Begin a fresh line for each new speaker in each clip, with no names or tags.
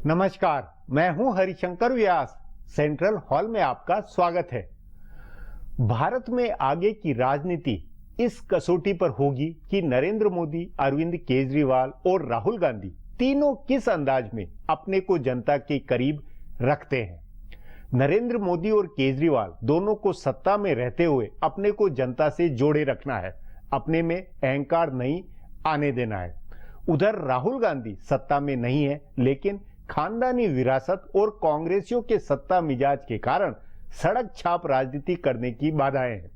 नमस्कार, मैं हूं हरिशंकर व्यास। सेंट्रल हॉल में आपका स्वागत है। भारत में आगे की राजनीति इस कसौटी पर होगी कि नरेंद्र मोदी, अरविंद केजरीवाल और राहुल गांधी तीनों किस अंदाज में अपने को जनता के करीब रखते हैं। नरेंद्र मोदी और केजरीवाल दोनों को सत्ता में रहते हुए अपने को जनता से जोड़े रखना है, अपने में अहंकार नहीं आने देना है। उधर राहुल गांधी सत्ता में नहीं है, लेकिन खानदानी विरासत और कांग्रेसियों के सत्ता मिजाज के कारण सड़क छाप राजनीति करने की बाधाएं हैं।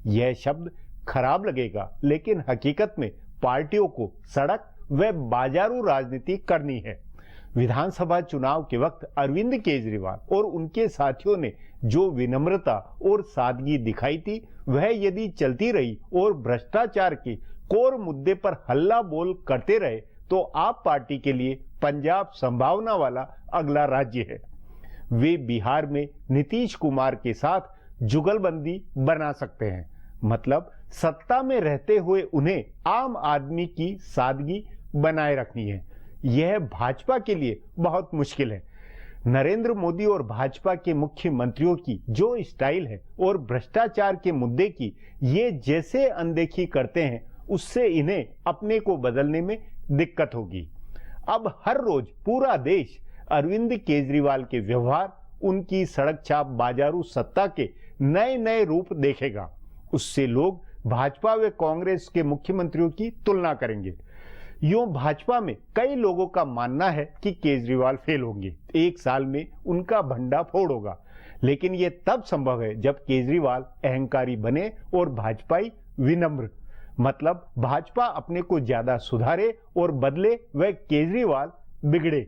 यह शब्द खराब लगेगा, लेकिन हकीकत में पार्टियों को सड़क व बाजारू राजनीति करनी है। विधानसभा चुनाव के वक्त अरविंद केजरीवाल और उनके साथियों ने जो विनम्रता और सादगी दिखाई थी, वह यदि चलती रही और भ्रष्टाचार के कोर मुद्दे पर हल्ला बोल करते रहे तो आप पार्टी के लिए पंजाब संभावना वाला अगला राज्य है। वे बिहार में नीतीश कुमार के साथ जुगलबंदी बना सकते हैं, मतलब सत्ता में रहते हुए उन्हें आम आदमी की सादगी बनाए रखनी है। यह भाजपा के लिए बहुत मुश्किल है। नरेंद्र मोदी और भाजपा के मुख्यमंत्रियों की जो स्टाइल है और भ्रष्टाचार के मुद्दे की ये जैसे अनदेखी करते हैं, उससे इन्हें अपने को बदलने में दिक्कत होगी। अब हर रोज पूरा देश अरविंद केजरीवाल के व्यवहार, उनकी सड़क छाप बाजारू सत्ता के नए नए रूप देखेगा। उससे लोग भाजपा व कांग्रेस के मुख्यमंत्रियों की तुलना करेंगे। यूं भाजपा में कई लोगों का मानना है कि केजरीवाल फेल होंगे, 1 साल में उनका भंडाफोड़ होगा। लेकिन यह तब संभव है जब केजरीवाल अहंकारी बने और भाजपाई विनम्र, मतलब भाजपा अपने को ज्यादा सुधारे और बदले व केजरीवाल बिगड़े।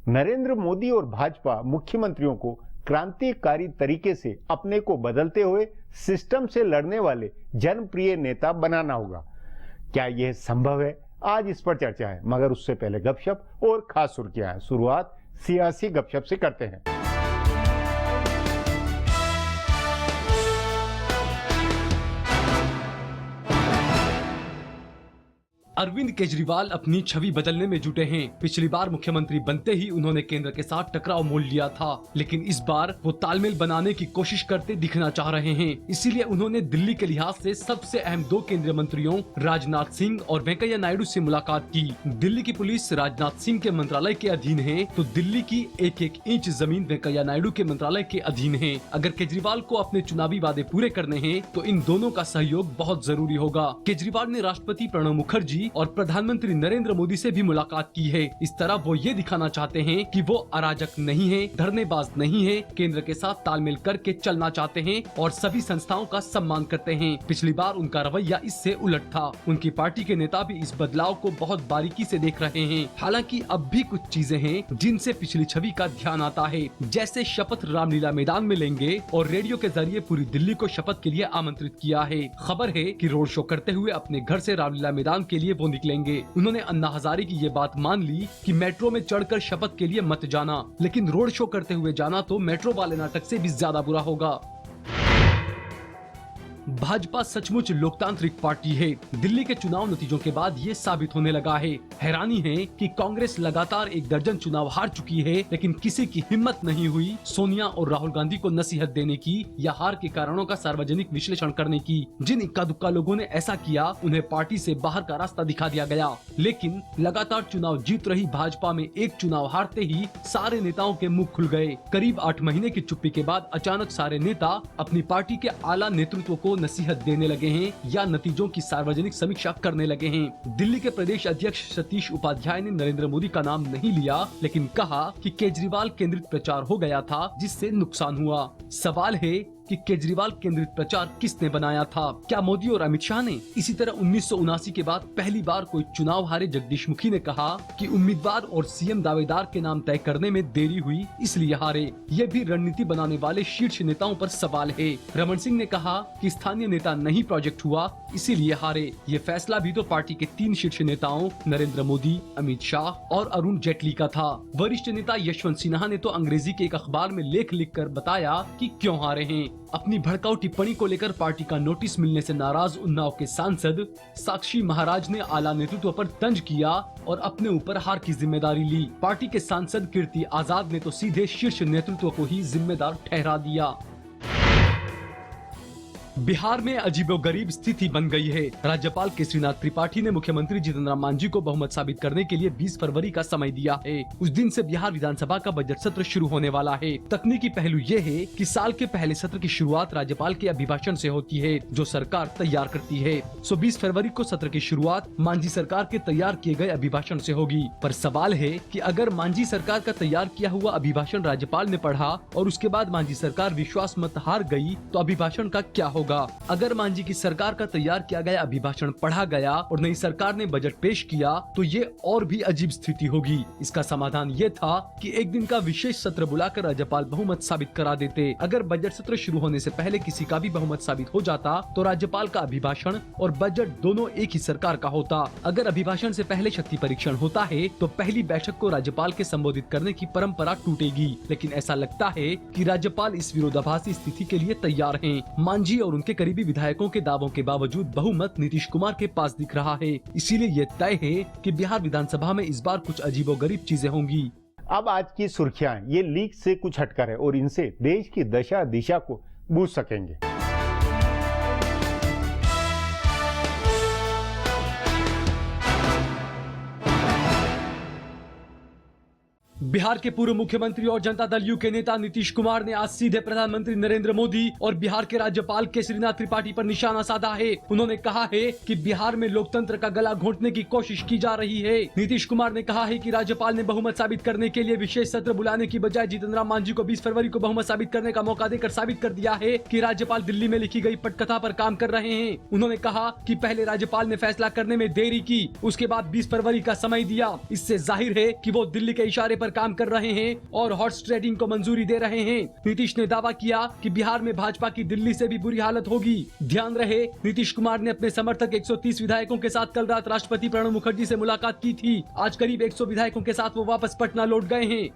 नरेंद्र मोदी और भाजपा मुख्यमंत्रियों को क्रांतिकारी तरीके से अपने को बदलते हुए सिस्टम से लड़ने वाले जनप्रिय नेता बनाना होगा। क्या यह संभव है? आज इस पर चर्चा है, मगर उससे पहले गपशप और खास सुर्खियां हैं। शुरुआत सियासी गपशप से करते हैं।
अरविंद केजरीवाल अपनी छवि बदलने में जुटे हैं। पिछली बार मुख्यमंत्री बनते ही उन्होंने केंद्र के साथ टकराव मोल लिया था, लेकिन इस बार वो तालमेल बनाने की कोशिश करते दिखना चाह रहे हैं। इसीलिए उन्होंने दिल्ली के लिहाज से सबसे अहम 2 केंद्रीय मंत्रियों राजनाथ सिंह और वेंकैया नायडू से मुलाकात की। दिल्ली की पुलिस राजनाथ सिंह के मंत्रालय के अधीन है, तो दिल्ली की एक इंच जमीन वेंकैया नायडू के मंत्रालय के अधीन है। अगर केजरीवाल को अपने चुनावी वादे पूरे करने हैं, तो इन दोनों का सहयोग बहुत जरूरी होगा। केजरीवाल ने राष्ट्रपति प्रणब मुखर्जी और प्रधानमंत्री नरेंद्र मोदी से भी मुलाकात की है। इस तरह वो ये दिखाना चाहते हैं कि वो अराजक नहीं है, धरनेबाज नहीं है, केंद्र के साथ तालमेल करके चलना चाहते हैं और सभी संस्थाओं का सम्मान करते हैं। पिछली बार उनका रवैया इससे उलट था। उनकी पार्टी के नेता भी इस बदलाव को बहुत बारीकी से देख रहे हैं। हालांकि अब भी कुछ चीजें हैं जिनसे पिछली छवि का ध्यान आता है, जैसे शपथ रामलीला मैदान में लेंगे और रेडियो के जरिए पूरी दिल्ली को शपथ के लिए आमंत्रित किया है। खबर है कि रोड शो करते हुए अपने घर से रामलीला मैदान के लिए वो निकलेंगे। उन्होंने अन्ना हजारे की ये बात मान ली कि मेट्रो में चढ़कर शपथ के लिए मत जाना, लेकिन रोड शो करते हुए जाना तो मेट्रो वाले नाटक से भी ज्यादा बुरा होगा। भाजपा सचमुच लोकतांत्रिक पार्टी है। दिल्ली के चुनाव नतीजों के बाद ये साबित होने लगा है। हैरानी है कि कांग्रेस लगातार 1 दर्जन चुनाव हार चुकी है, लेकिन किसी की हिम्मत नहीं हुई सोनिया और राहुल गांधी को नसीहत देने की या हार के कारणों का सार्वजनिक विश्लेषण करने की। जिन इक्का दुक्का लोगों ने ऐसा किया, उन्हें पार्टी से बाहर का रास्ता दिखा दिया गया। लेकिन लगातार चुनाव जीत रही भाजपा में एक चुनाव हारते ही सारे नेताओं के मुंह खुल गए। करीब 8 महीने की चुप्पी के बाद अचानक सारे नेता अपनी पार्टी के आला नेतृत्व को नसीहत देने लगे हैं या नतीजों की सार्वजनिक समीक्षा करने लगे हैं। दिल्ली के प्रदेश अध्यक्ष सतीश उपाध्याय ने नरेंद्र मोदी का नाम नहीं लिया, लेकिन कहा कि केजरीवाल केंद्रित प्रचार हो गया था, जिससे नुकसान हुआ। सवाल है कि केजरीवाल केंद्रित प्रचार किसने बनाया था? क्या मोदी और अमित शाह ने? इसी तरह 1979 के बाद पहली बार कोई चुनाव हारे जगदीश मुखी ने कहा कि उम्मीदवार और सीएम दावेदार के नाम तय करने में देरी हुई, इसलिए हारे। ये भी रणनीति बनाने वाले शीर्ष नेताओं पर सवाल है। रमन सिंह ने कहा कि स्थानीय नेता नहीं प्रोजेक्ट हुआ, इसीलिए हारे। ये फैसला भी तो पार्टी के 3 शीर्ष नेताओं नरेंद्र मोदी, अमित शाह और अरुण जेटली का था। वरिष्ठ नेता यशवंत सिन्हा ने तो अंग्रेजी के एक अखबार में लेख लिखकर बताया कि क्यों हारे हैं। अपनी भड़काऊ टिप्पणी को लेकर पार्टी का नोटिस मिलने से नाराज उन्नाव के सांसद साक्षी महाराज ने आला नेतृत्व पर तंज किया और अपने ऊपर हार की जिम्मेदारी ली। पार्टी के सांसद कीर्ति आजाद ने तो सीधे शीर्ष नेतृत्व को ही जिम्मेदार ठहरा दिया। बिहार में अजीबोगरीब स्थिति बन गई है। राज्यपाल केसरीनाथ त्रिपाठी ने मुख्यमंत्री जीतन राम मांझी को बहुमत साबित करने के लिए 20 फरवरी का समय दिया है। उस दिन से बिहार विधानसभा का बजट सत्र शुरू होने वाला है। तकनीकी पहलू ये है कि साल के पहले सत्र की शुरुआत राज्यपाल के अभिभाषण से होती है, जो सरकार तैयार करती है। 20 फरवरी को सत्र की शुरुआत मांझी सरकार के तैयार किए गए अभिभाषण से होगी। पर सवाल है कि अगर मांझी सरकार का तैयार किया हुआ अभिभाषण राज्यपाल ने पढ़ा और उसके बाद मांझी सरकार विश्वास मत हार गई तो अभिभाषण का क्या होगा? अगर मांझी की सरकार का तैयार किया गया अभिभाषण पढ़ा गया और नई सरकार ने बजट पेश किया तो ये और भी अजीब स्थिति होगी। इसका समाधान ये था कि एक दिन का विशेष सत्र बुलाकर राज्यपाल बहुमत साबित करा देते। अगर बजट सत्र शुरू होने से पहले किसी का भी बहुमत साबित हो जाता तो राज्यपाल का अभिभाषण और बजट दोनों एक ही सरकार का होता। अगर अभिभाषण से पहले शक्ति परीक्षण होता है तो पहली बैठक को राज्यपाल के संबोधित करने की परंपरा टूटेगी। लेकिन ऐसा लगता है कि राज्यपाल इस विरोधाभासी स्थिति के लिए तैयार हैं। मांझी और उनके करीबी विधायकों के दावों के बावजूद बहुमत नीतीश कुमार के पास दिख रहा है। इसीलिए ये तय है कि बिहार विधानसभा में इस बार कुछ अजीबोगरीब चीजें होंगी।
अब आज की सुर्खियां ये लीक से कुछ हटकर है और इनसे देश की दशा दिशा को बूझ सकेंगे।
बिहार के पूर्व मुख्यमंत्री और जनता दल यू के नेता नीतीश कुमार ने आज सीधे प्रधानमंत्री नरेंद्र मोदी और बिहार के राज्यपाल केसरीनाथ त्रिपाठी पर निशाना साधा है। उन्होंने कहा है कि बिहार में लोकतंत्र का गला घोंटने की कोशिश की जा रही है। नीतीश कुमार ने कहा है कि राज्यपाल ने बहुमत साबित करने के लिए विशेष सत्र बुलाने की बजाय जीतन राम मांझी को 20 फरवरी को बहुमत साबित करने का मौका देकर साबित कर दिया है कि राज्यपाल दिल्ली में लिखी गई पटकथा पर काम कर रहे हैं। उन्होंने कहा कि पहले राज्यपाल ने फैसला करने में देरी की, उसके बाद 20 फरवरी का समय दिया। इससे जाहिर है कि वो दिल्ली के इशारे पर काम कर रहे हैं और हॉर्स ट्रेडिंग को मंजूरी दे रहे हैं। नीतीश ने दावा किया कि बिहार में भाजपा की दिल्ली से भी बुरी हालत होगी। ध्यान रहे, नीतीश कुमार ने अपने समर्थक 130 विधायकों के साथ कल रात राष्ट्रपति प्रणब मुखर्जी से मुलाकात की थी। आज करीब 100 विधायकों के साथ वो वापस पटना लौट गए हैं।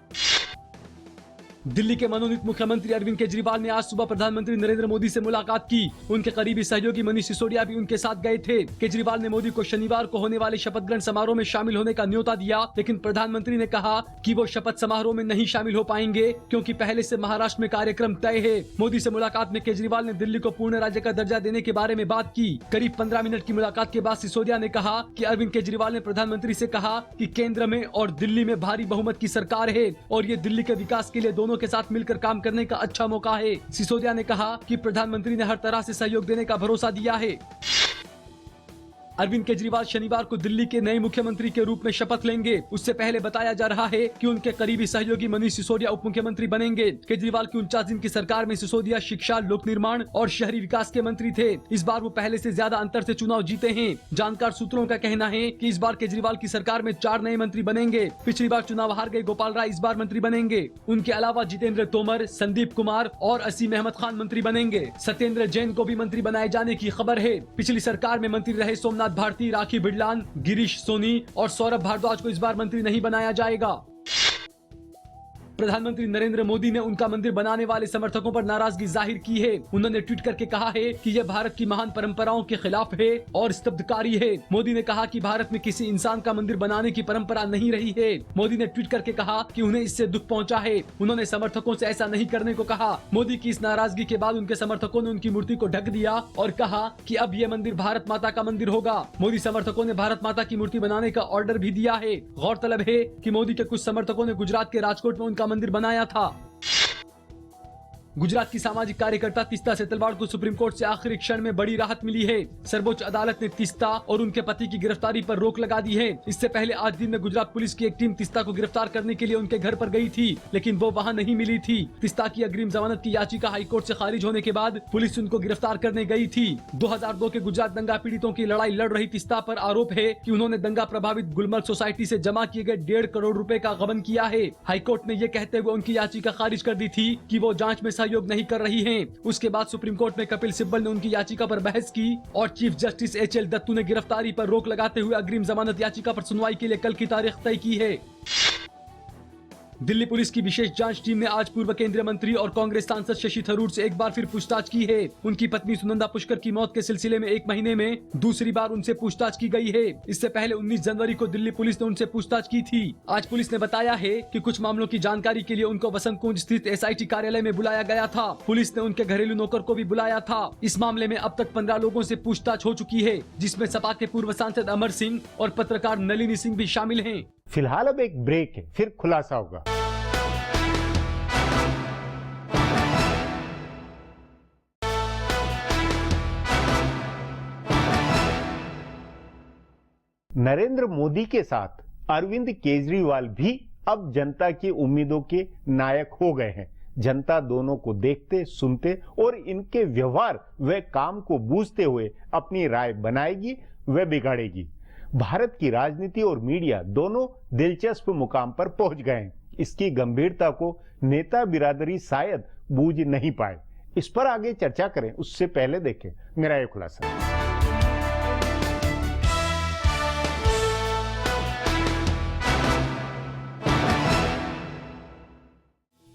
दिल्ली के मनोनीत मुख्यमंत्री अरविंद केजरीवाल ने आज सुबह प्रधानमंत्री नरेंद्र मोदी से मुलाकात की। उनके करीबी सहयोगी मनीष सिसोदिया भी उनके साथ गए थे। केजरीवाल ने मोदी को शनिवार को होने वाले शपथ ग्रहण समारोह में शामिल होने का न्योता दिया, लेकिन प्रधानमंत्री ने कहा कि वो शपथ समारोह में नहीं शामिल हो पाएंगे क्योंकि पहले से महाराष्ट्र में कार्यक्रम तय है। मोदी से मुलाकात में केजरीवाल ने दिल्ली को पूर्ण राज्य का दर्जा देने के बारे में बात की। करीब 15 मिनट की मुलाकात के बाद सिसोदिया ने कहा कि अरविंद केजरीवाल ने प्रधानमंत्री से कहा कि केंद्र में और दिल्ली में भारी बहुमत की सरकार है और ये दिल्ली के विकास के लिए दोनों के साथ मिलकर काम करने का अच्छा मौका है। सिसोदिया ने कहा कि प्रधानमंत्री ने हर तरह से सहयोग देने का भरोसा दिया है। अरविंद केजरीवाल शनिवार को दिल्ली के नए मुख्यमंत्री के रूप में शपथ लेंगे। उससे पहले बताया जा रहा है कि उनके करीबी सहयोगी मनीष सिसोदिया उप मुख्यमंत्री बनेंगे। केजरीवाल की 49 दिन की सरकार में सिसोदिया शिक्षा, लोक निर्माण और शहरी विकास के मंत्री थे। इस बार वो पहले से ज्यादा अंतर से चुनाव जीते हैं। जानकार सूत्रों का कहना है कि इस बार केजरीवाल की सरकार में 4 नए मंत्री बनेंगे। पिछली बार चुनाव हार गए गोपाल राय इस बार मंत्री बनेंगे। उनके अलावा जितेंद्र तोमर, संदीप कुमार और असीम अहमद खान मंत्री बनेंगे। सत्येंद्र जैन को भी मंत्री बनाए जाने की खबर है। पिछली सरकार में मंत्री रहे सोमनाथ भारती, राखी बिड़लान, गिरीश सोनी और सौरभ भारद्वाज को इस बार मंत्री नहीं बनाया जाएगा। प्रधानमंत्री नरेंद्र मोदी ने उनका मंदिर बनाने वाले समर्थकों पर नाराजगी जाहिर की है। उन्होंने ट्वीट करके कहा है कि यह भारत की महान परंपराओं के खिलाफ है और स्तब्धकारी है। मोदी ने कहा कि भारत में किसी इंसान का मंदिर बनाने की परंपरा नहीं रही है। मोदी ने ट्वीट करके कहा कि उन्हें इससे दुख पहुंचा है। उन्होंने समर्थकों से ऐसा नहीं करने को कहा। मोदी की इस नाराजगी के बाद उनके समर्थकों ने उनकी मूर्ति को ढक दिया और कहा कि अब यह मंदिर भारत माता का मंदिर होगा। मोदी समर्थकों ने भारत माता की मूर्ति बनाने का ऑर्डर भी दिया है। गौरतलब है कि मोदी के कुछ समर्थकों ने गुजरात के राजकोट में उनका मंदिर बनाया था। गुजरात की सामाजिक कार्यकर्ता तीस्ता सेतलवाड़ को सुप्रीम कोर्ट से आखिरी क्षण में बड़ी राहत मिली है। सर्वोच्च अदालत ने तीस्ता और उनके पति की गिरफ्तारी पर रोक लगा दी है। इससे पहले आज दिन में गुजरात पुलिस की एक टीम तीस्ता को गिरफ्तार करने के लिए उनके घर पर गई थी, लेकिन वो वहां नहीं मिली थी। तीस्ता की अग्रिम जमानत की याचिका हाईकोर्ट से खारिज होने के बाद पुलिस उनको गिरफ्तार करने गई थी। 2002 के गुजरात दंगा पीड़ितों की लड़ाई लड़ रही तीस्ता पर आरोप है कि उन्होंने दंगा प्रभावित गुलमर्ग सोसाइटी से जमा किए गए 1.5 करोड़ रुपए का गबन किया है। हाईकोर्ट ने यह कहते हुए उनकी याचिका खारिज कर दी थी कि वो जांच में सहयोग नहीं कर रही है। उसके बाद सुप्रीम कोर्ट में कपिल सिब्बल ने उनकी याचिका पर बहस की और चीफ जस्टिस एच.एल. दत्तू ने गिरफ्तारी पर रोक लगाते हुए अग्रिम जमानत याचिका पर सुनवाई के लिए कल की तारीख तय की है। दिल्ली पुलिस की विशेष जांच टीम ने आज पूर्व केंद्रीय मंत्री और कांग्रेस सांसद शशि थरूर से एक बार फिर पूछताछ की है। उनकी पत्नी सुनंदा पुष्कर की मौत के सिलसिले में 1 महीने में दूसरी बार उनसे पूछताछ की गई है। इससे पहले 19 जनवरी को दिल्ली पुलिस ने उनसे पूछताछ की थी। आज पुलिस ने बताया है कि कुछ मामलों की जानकारी के लिए उनको वसंत कुंज स्थित SIT कार्यालय में बुलाया गया था। पुलिस ने उनके घरेलू नौकर को भी बुलाया था। इस मामले में अब तक 15 लोगों से पूछताछ हो चुकी है, जिसमें सपा के पूर्व सांसद अमर सिंह और पत्रकार नलिनी सिंह भी शामिल हैं।
फिलहाल अब एक ब्रेक है, फिर खुलासा होगा। नरेंद्र मोदी के साथ अरविंद केजरीवाल भी अब जनता की उम्मीदों के नायक हो गए हैं। जनता दोनों को देखते, सुनते और इनके व्यवहार व काम को बूझते हुए अपनी राय बनाएगी व बिगाड़ेगी। भारत की राजनीति और मीडिया दोनों दिलचस्प मुकाम पर पहुंच गए हैं। इसकी गंभीरता को नेता बिरादरी शायद बूझ नहीं पाए। इस पर आगे चर्चा करें, उससे पहले देखें मेरा ये खुलासा।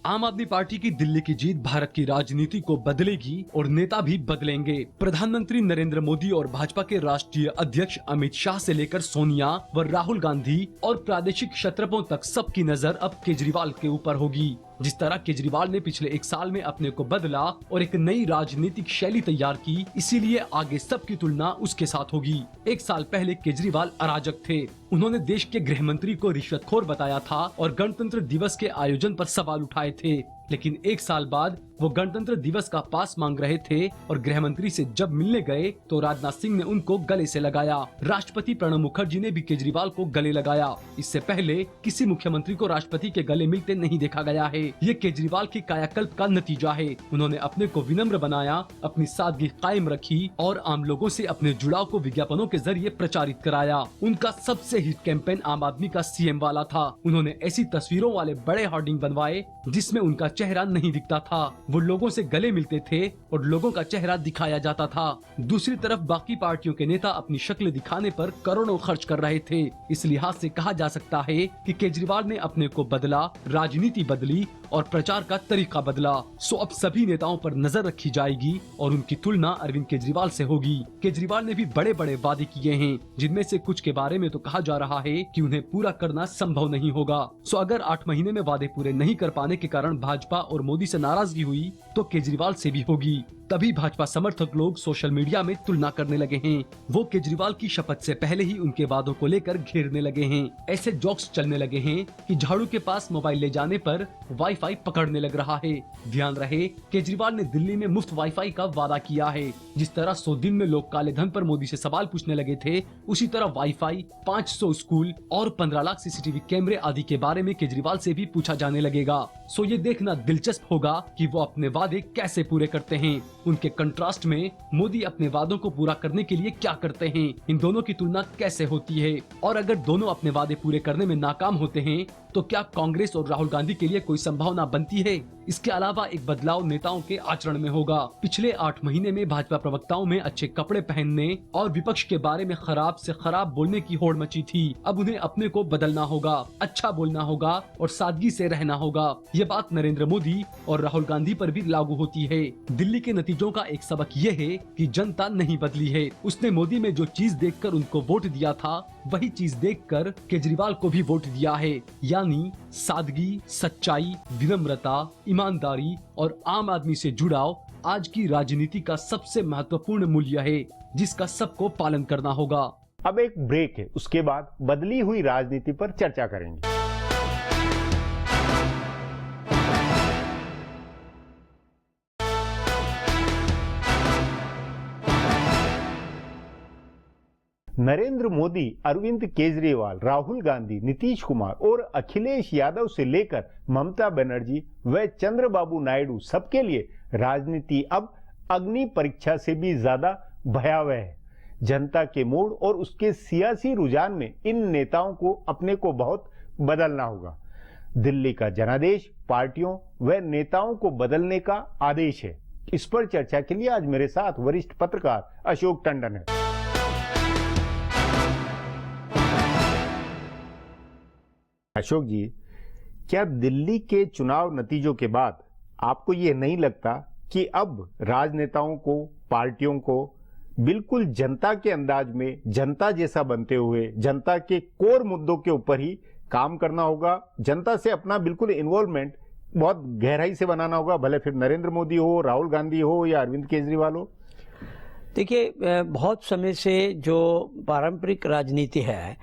आम आदमी पार्टी की दिल्ली की जीत भारत की राजनीति को बदलेगी और नेता भी बदलेंगे। प्रधानमंत्री नरेंद्र मोदी और भाजपा के राष्ट्रीय अध्यक्ष अमित शाह से लेकर सोनिया व राहुल गांधी और प्रादेशिक क्षत्रपों तक सबकी नजर अब केजरीवाल के ऊपर होगी। जिस तरह केजरीवाल ने पिछले 1 साल में अपने को बदला और एक नई राजनीतिक शैली तैयार की, इसीलिए आगे सबकी तुलना उसके साथ होगी। 1 साल पहले केजरीवाल अराजक थे। उन्होंने देश के गृह मंत्री को रिश्वतखोर बताया था और गणतंत्र दिवस के आयोजन पर सवाल उठाए थे। लेकिन 1 साल बाद वो गणतंत्र दिवस का पास मांग रहे थे और गृह मंत्री से जब मिलने गए तो राजनाथ सिंह ने उनको गले से लगाया। राष्ट्रपति प्रणब मुखर्जी ने भी केजरीवाल को गले लगाया। इससे पहले किसी मुख्यमंत्री को राष्ट्रपति के गले मिलते नहीं देखा गया है। ये केजरीवाल की कायाकल्प का नतीजा है। उन्होंने अपने को विनम्र बनाया, अपनी सादगी कायम रखी और आम लोगों से अपने जुड़ाव को विज्ञापनों के जरिए प्रचारित कराया। उनका सबसे हिट कैंपेन आम आदमी का CM वाला था। उन्होंने ऐसी तस्वीरों वाले बड़े होर्डिंग बनवाए जिसमें उनका चेहरा नहीं दिखता था। वो लोगों से गले मिलते थे और लोगों का चेहरा दिखाया जाता था। दूसरी तरफ बाकी पार्टियों के नेता अपनी शक्ल दिखाने पर करोड़ों खर्च कर रहे थे। इस लिहाज से कहा जा सकता है कि केजरीवाल ने अपने को बदला, राजनीति बदली और प्रचार का तरीका बदला। सो अब सभी नेताओं पर नजर रखी जाएगी और उनकी तुलना अरविंद केजरीवाल से होगी। केजरीवाल ने भी बड़े बड़े वादे किए हैं, जिनमें से कुछ के बारे में तो कहा जा रहा है कि उन्हें पूरा करना संभव नहीं होगा। सो अगर 8 महीने में वादे पूरे नहीं कर पाने के कारण भाजपा और मोदी से नाराजगी हुई तो केजरीवाल से भी होगी। तभी भाजपा समर्थक लोग सोशल मीडिया में तुलना करने लगे हैं। वो केजरीवाल की शपथ से पहले ही उनके वादों को लेकर घेरने लगे हैं। ऐसे जोक्स चलने लगे हैं कि झाड़ू के पास मोबाइल ले जाने पर वाईफाई पकड़ने लग रहा है। ध्यान रहे, केजरीवाल ने दिल्ली में मुफ्त वाईफाई का वादा किया है। जिस तरह 100 दिन में लोग काले धन पर मोदी से सवाल पूछने लगे थे, उसी तरह वाईफाई, 500 स्कूल और 15 लाख CCTV कैमरे आदि के बारे में केजरीवाल से भी पूछा जाने लगेगा। सो ये देखना दिलचस्प होगा कि वो अपने वादे कैसे पूरे करते हैं। उनके कंट्रास्ट में मोदी अपने वादों को पूरा करने के लिए क्या करते हैं, इन दोनों की तुलना कैसे होती है। और अगर दोनों अपने वादे पूरे करने में नाकाम होते हैं तो क्या कांग्रेस और राहुल गांधी के लिए कोई संभावना बनती है। इसके अलावा एक बदलाव नेताओं के आचरण में होगा। पिछले 8 महीने में भाजपा प्रवक्ताओं में अच्छे कपड़े पहनने और विपक्ष के बारे में खराब से खराब बोलने की होड़ मची थी। अब उन्हें अपने को बदलना होगा, अच्छा बोलना होगा और सादगी से रहना होगा। ये बात नरेंद्र मोदी और राहुल गांधी पर भी लागू होती है। दिल्ली के नतीजों का एक सबक ये है कि जनता नहीं बदली है। उसने मोदी में जो चीज देखकर उनको वोट दिया था, वही चीज देखकर केजरीवाल को भी वोट दिया है, यानी सादगी, सच्चाई, विनम्रता, ईमानदारी और आम आदमी से जुड़ाव आज की राजनीति का सबसे महत्वपूर्ण मूल्य है, जिसका सबको पालन करना होगा।
अब एक ब्रेक है, उसके बाद बदली हुई राजनीति पर चर्चा करेंगे। नरेंद्र मोदी, अरविंद केजरीवाल, राहुल गांधी, नीतीश कुमार और अखिलेश यादव से लेकर ममता बनर्जी व चंद्रबाबू नायडू सबके लिए राजनीति अब अग्नि परीक्षा से भी ज्यादा भयावह है। जनता के मूड और उसके सियासी रुझान में इन नेताओं को अपने को बहुत बदलना होगा। दिल्ली का जनादेश पार्टियों व नेताओं को बदलने का आदेश है। इस पर चर्चा के लिए आज मेरे साथ वरिष्ठ पत्रकार अशोक टंडन है। अशोक जी, क्या दिल्ली के चुनाव नतीजों के बाद आपको ये नहीं लगता कि अब राजनेताओं को, पार्टियों को बिल्कुल जनता के अंदाज में, जनता जैसा बनते हुए, जनता के कोर मुद्दों के ऊपर ही काम करना होगा, जनता से अपना बिल्कुल इन्वॉल्वमेंट बहुत गहराई से बनाना होगा, भले फिर नरेंद्र मोदी हो, राहुल गांधी हो या अरविंद केजरीवाल हो?
देखिए, बहुत समय से जो पारंपरिक राजनीति है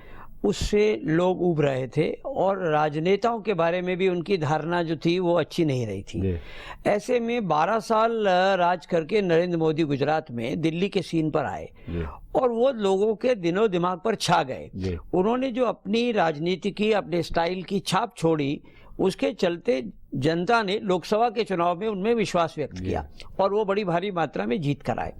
उससे लोग उब रहे थे और राजनेताओं के बारे में भी उनकी धारणा जो थी वो अच्छी नहीं रही थी। ऐसे में 12 साल राज करके नरेंद्र मोदी गुजरात में दिल्ली के सीन पर आए और वो लोगों के दिनों दिमाग पर छा गए। उन्होंने जो अपनी राजनीति की, अपने स्टाइल की छाप छोड़ी, उसके चलते जनता ने लोकसभा के चुनाव में उनमें विश्वास व्यक्त किया और वो बड़ी भारी मात्रा में जीत कर आए।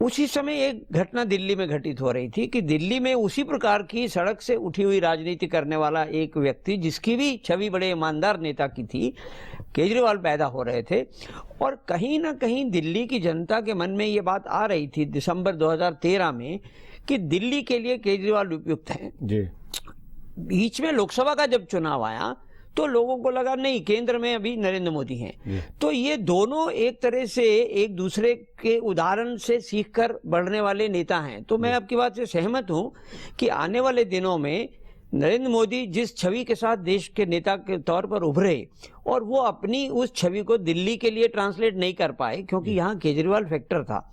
उसी समय एक घटना दिल्ली में घटित हो रही थी कि दिल्ली में उसी प्रकार की सड़क से उठी हुई राजनीति करने वाला एक व्यक्ति, जिसकी भी छवि बड़े ईमानदार नेता की थी, केजरीवाल पैदा हो रहे थे। और कहीं ना कहीं दिल्ली की जनता के मन में ये बात आ रही थी दिसंबर 2013 में कि दिल्ली के लिए केजरीवाल उपयुक्त हैं। बीच में लोकसभा का जब चुनाव आया तो लोगों को लगा नहीं, केंद्र में अभी नरेंद्र मोदी हैं। तो ये दोनों एक तरह से एक दूसरे के उदाहरण से सीखकर बढ़ने वाले नेता हैं। तो मैं आपकी बात से सहमत हूं कि आने वाले दिनों में नरेंद्र मोदी जिस छवि के साथ देश के नेता के तौर पर उभरे और वो अपनी उस छवि को दिल्ली के लिए ट्रांसलेट नहीं कर पाए क्योंकि यहाँ केजरीवाल फैक्टर था।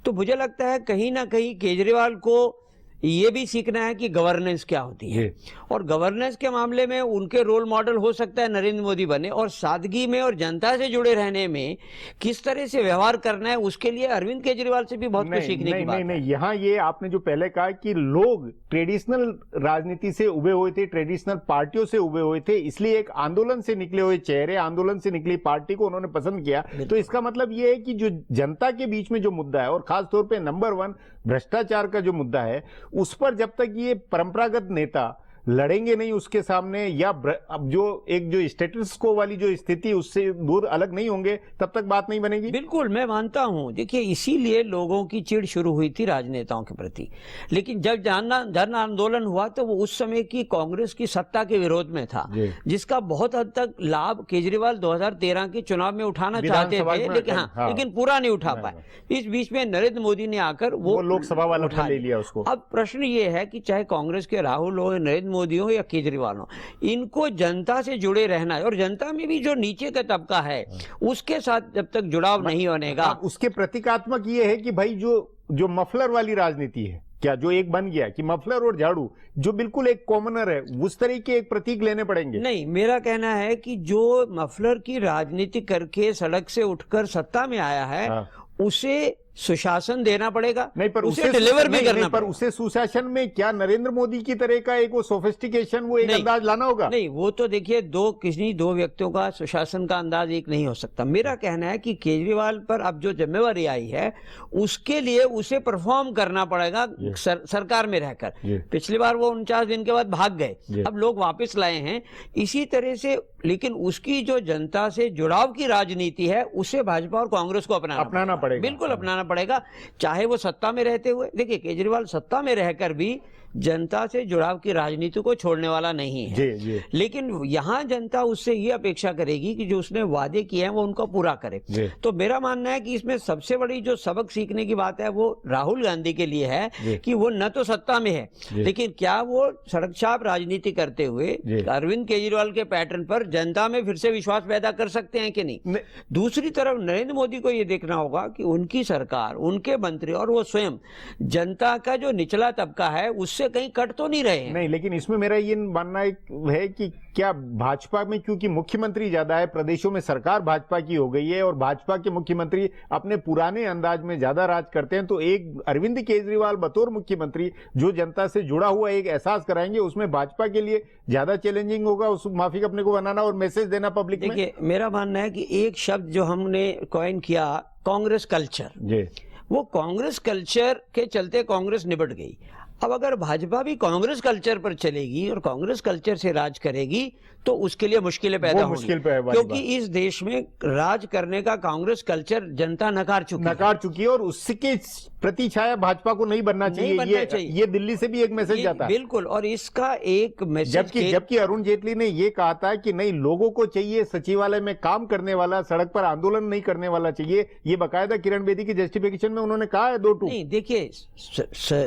तो मुझे लगता है कहीं ना कहीं केजरीवाल को ये भी सीखना है कि गवर्नेंस क्या होती है और गवर्नेंस के मामले में उनके रोल मॉडल हो सकता है नरेंद्र मोदी बने, और सादगी में और जनता से जुड़े रहने में किस तरह से व्यवहार करना है उसके लिए अरविंद केजरीवाल से भी बहुत कुछ सीखने की बात है।
नहीं, यहाँ ये आपने जो पहले कहा कि लोग ट्रेडिशनल राजनीति से उभे हुए थे, ट्रेडिशनल पार्टियों से उभे हुए थे, इसलिए एक आंदोलन से निकले हुए चेहरे, आंदोलन से निकली पार्टी को उन्होंने पसंद किया। तो इसका मतलब ये है कि जो जनता के बीच में जो मुद्दा है और खासतौर पर नंबर 1 भ्रष्टाचार का जो मुद्दा है, उस पर जब तक ये परंपरागत नेता लड़ेंगे नहीं उसके सामने, या अब जो स्टेटस को वाली जो स्थिति उससे दूर अलग नहीं होंगे, तब तक बात नहीं बनेगी।
बिल्कुल, मैं मानता हूं। देखिए, इसीलिए लोगों की चिढ़ शुरू हुई थी राजनेताओं के प्रति। लेकिन जब जन आंदोलन हुआ तो वो उस समय की कांग्रेस की सत्ता के विरोध में था, जिसका बहुत हद तक लाभ केजरीवाल 2013 के चुनाव में उठाना चाहते थे, लेकिन लेकिन पूरा नहीं उठा पाए। इस बीच में नरेंद्र मोदी ने आकर वो
लोकसभा वाला उठा ले लिया उसको।
अब प्रश्न ये है कि चाहे कांग्रेस के राहुल हो, नरेंद्र मोदी हो या केजरीवाल हो, इनको जनता से जुड़े रहना है और जनता में भी जो नीचे का तबका है उसके साथ जब तक जुड़ाव नहीं होनेगा।
उसके प्रतीकात्मक ये है कि भाई जो मफलर वाली राजनीति है, क्या जो एक बन गया कि मफलर और झाड़ू जो बिल्कुल एक कॉमनर है, उस तरीके एक प्रतीक लेने पड़ेंगे।
नहीं, मेरा कहना है कि जो मफलर की राजनीति करके सड़क से उठकर सत्ता में आया है उसे सुशासन देना पड़ेगा।
नहीं, पर
उसे डिलीवर भी करना
पर उसे सुशासन में क्या नरेंद्र मोदी की तरह का एक वो सोफिस्टिकेशन, वो एक अंदाज लाना होगा?
नहीं, वो तो देखिए किसी दो व्यक्तियों का सुशासन का अंदाज एक नहीं हो सकता। मेरा कहना है कि केजरीवाल पर अब जो जिम्मेवारी आई है उसके लिए उसे परफॉर्म करना पड़ेगा सरकार में रहकर। पिछली बार वो 49 दिन के बाद भाग गए, अब लोग वापस लाए हैं इसी तरह से। लेकिन उसकी जो जनता से जुड़ाव की राजनीति है उसे भाजपा और कांग्रेस को अपनाना पड़ेगा। बिल्कुल अपनाना पड़ेगा, चाहे वो सत्ता में रहते हुए। देखिए, केजरीवाल सत्ता में रहकर भी जनता से जुड़ाव की राजनीति को छोड़ने वाला नहीं है। लेकिन यहाँ जनता उससे ये अपेक्षा करेगी कि जो उसने वादे किए हैं वो उनको पूरा करे। तो मेरा मानना है कि इसमें सबसे बड़ी जो सबक सीखने की बात है वो राहुल गांधी के लिए है कि वो न तो सत्ता में है, लेकिन क्या वो सड़क छाप राजनीति करते हुए अरविंद केजरीवाल के पैटर्न पर जनता में फिर से विश्वास पैदा कर सकते हैं कि नहीं। दूसरी तरफ नरेंद्र मोदी को ये देखना होगा कि उनकी सरकार, उनके मंत्री और वो स्वयं जनता का जो निचला तबका है उससे कहीं कट तो नहीं रहे हैं।
नहीं, लेकिन इसमें मेरा ये मानना है कि क्या भाजपा में, क्योंकि मुख्यमंत्री ज्यादा है, प्रदेशों में सरकार भाजपा की हो गई है और भाजपा के मुख्यमंत्री अपने पुराने अंदाज में ज्यादा राज करते हैं, तो एक अरविंद केजरीवाल बतौर मुख्यमंत्री जो जनता से जुड़ा हुआ एक एहसास कराएंगे, उसमें भाजपा के लिए ज्यादा चैलेंजिंग होगा उस माफिक अपने को बनाना और मैसेज देना पब्लिक में।
देखिए, मेरा मानना है कि एक शब्द जो हमने कॉइन किया, कांग्रेस कल्चर, वो कांग्रेस कल्चर के चलते कांग्रेस निपट गई। अब अगर भाजपा भी कांग्रेस कल्चर पर चलेगी और कांग्रेस कल्चर से राज करेगी तो उसके लिए मुश्किलें पैदा
वो
होंगी,
मुश्किल पे है वाली
क्योंकि
बात।
इस देश में राज करने का कांग्रेस कल्चर जनता नकार चुकी है।
नकार चुकी है और उसके प्रति छाया भाजपा को नहीं बनना चाहिए।
बनना चाहिए।
ये दिल्ली से भी एक मैसेज
ये
जाता है।
बिल्कुल, और इसका एक मैसेज
जबकि अरुण जेटली ने ये कहा था कि नहीं, लोगों को चाहिए सचिवालय में काम करने वाला, सड़क पर आंदोलन नहीं करने वाला चाहिए। ये बकायदा किरण बेदी की जस्टिफिकेशन में उन्होंने कहा है 2-2।
नहीं, देखिए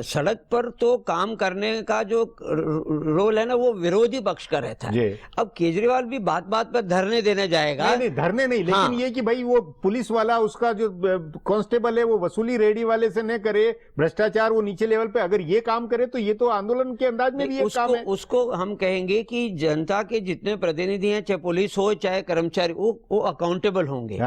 सड़क पर तो काम करने का जो रोल है ना वो विरोधी पक्ष का रहता है। अब केजरीवाल भी बात बात पर धरने देने जाएगा।
नहीं, धरने नहीं, लेकिन ये कि भाई वो पुलिस वाला, उसका जो कांस्टेबल है वो वसूली रेडी वाले से न करे, भ्रष्टाचार वो नीचे लेवल पे अगर ये काम करे तो ये तो आंदोलन के अंदाज में भी एक काम है।
उसको हम कहेंगे कि जनता के जितने प्रतिनिधि हैं, चाहे पुलिस हो चाहे कर्मचारी, वो अकाउंटेबल होंगे।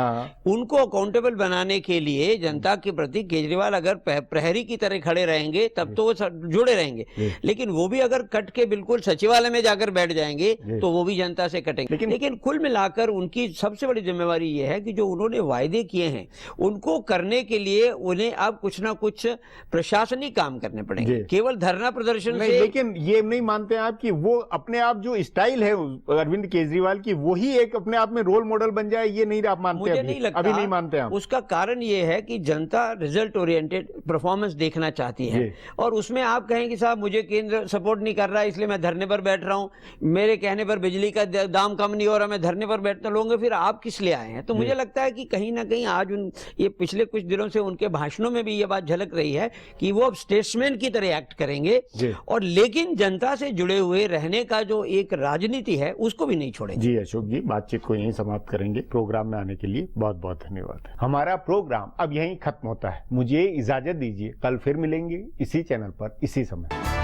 उनको अकाउंटेबल बनाने के लिए जनता के प्रति केजरीवाल अगर प्रहरी की तरह खड़े रहेंगे तब तो वो जुड़े रहेंगे, लेकिन वो भी अगर कट के बिल्कुल सचिवालय में जाकर बैठ जाएंगे तो वो भी जनता से कटेंगे। लेकिन कुल मिलाकर उनकी सबसे बड़ी जिम्मेवारी ये है कि जो उन्होंने वायदे किए हैं उनको करने के लिए उन्हें अब कुछ ना कुछ प्रशासनिक काम करने पड़ेंगे, केवल धरना प्रदर्शन
नहीं,
से।
लेकिन ये नहीं मानते आप कि वो अपने आप जो स्टाइल है अरविंद केजरीवाल की, वही एक अपने आप में रोल मॉडल बन जाए? ये नहीं आप मानते?
मुझे नहीं लगता।
अभी नहीं मानते आप?
उसका कारण ये है कि जनता रिजल्ट ओरिएंटेड परफॉर्मेंस देखना चाहती है, और उसमें आप कहें कि साहब मुझे केंद्र सपोर्ट नहीं कर रहा है इसलिए मैं धरने पर बैठ रहा हूं, मेरे कहने पर बिजली का दाम कम नहीं हो रहा, मैं धरने पर बैठता लोगे, फिर आप किस लिए आए हैं? तो मुझे लगता है कि कहीं ना कहीं आज ये पिछले कुछ दिनों से उनके भाषणों में भी ये बात झलक रही है कि वो अब स्टेट्समैन की तरह एक्ट करेंगे, और लेकिन जनता से जुड़े हुए रहने का जो एक राजनीति है उसको भी नहीं छोड़ेंगे।
जी अशोक जी, बातचीत को यहीं समाप्त करेंगे। प्रोग्राम में आने के लिए बहुत बहुत धन्यवाद। हमारा प्रोग्राम अब यहीं खत्म होता है, मुझे इजाजत दीजिए। कल फिर मिलेंगे इसी चैनल पर इसी समय।